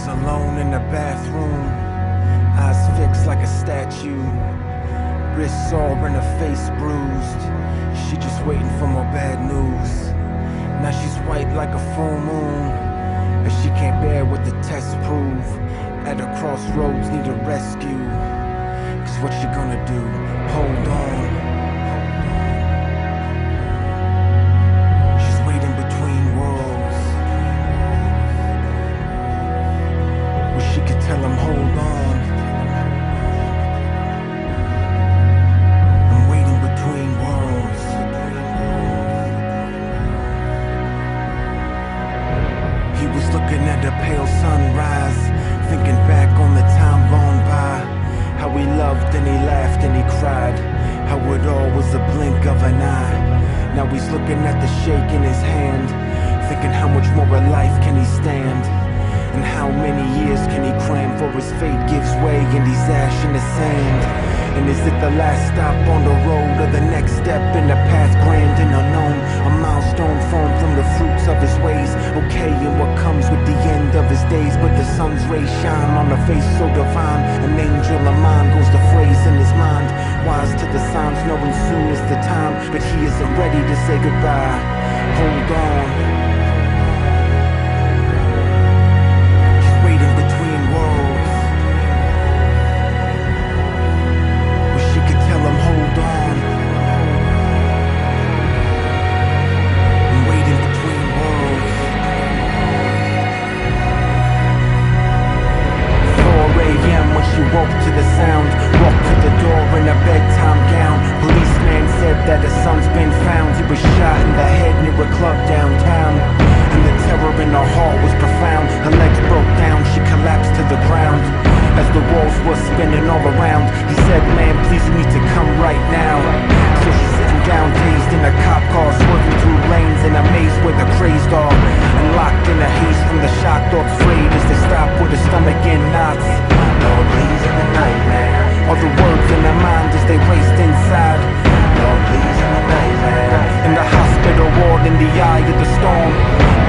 was alone in the bathroom, eyes fixed like a statue, wrists sore and her face bruised. She just waiting for more bad news. Now she's white like a full moon, but she can't bear what the tests prove. At a crossroads, need a rescue. Cause what you gonna do? Hold on. She's waiting between worlds. Wish she could tell him, hold on. I'm waiting between worlds. He was looking at the pale sunrise, thinking back on the time gone by. How he loved and he laughed and he cried, how it all was a blink of an eye. Now he's looking at the shake in his hand, thinking how much more of life can he stand, and how many years can he cram for his fate gives way and he's ash in the sand. And is it the last stop on the road or the next step in the path grand and unknown? A milestone formed from the fruits of his ways. Okay, and what comes with the end of his days? But the sun's rays shine on a face so divine. An angel of mine goes the phrase in his mind. Wise to the signs, knowing soon is the time, but he isn't ready to say goodbye. Hold on. She's waiting between worlds. Tell him, hold on. I'm waiting between worlds. 4 a.m. when she woke to the sound, walked to the door in a bedtime gown. Policeman said that her son's been found. He was shot in the head near a club downtown, and the terror in her heart was profound. Her legs broke down, she collapsed to the ground as the walls were spinning all around. He said, man, please, you need to come right now. So she's sitting down, dazed in a cop car, swerving through lanes in a maze where the crazed are, and locked in a haze from the shock, thoughts frayed as they stop with her stomach in knots. Lord, please, in the nightmare. All the words in her mind as they raced inside. Lord, please, in the nightmare. In the hospital ward, in the eye of the storm.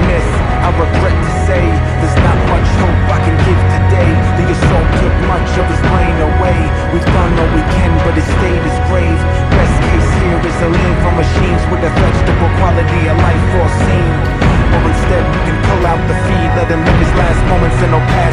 Miss, I regret to say, there's not much hope I can give today. The assault took much of his brain away. We've done all we can, but his state is grave. Best case here is to live on machines with a vegetable quality of life foreseen. Or instead we can pull out the feed, let him live his last moments in no past.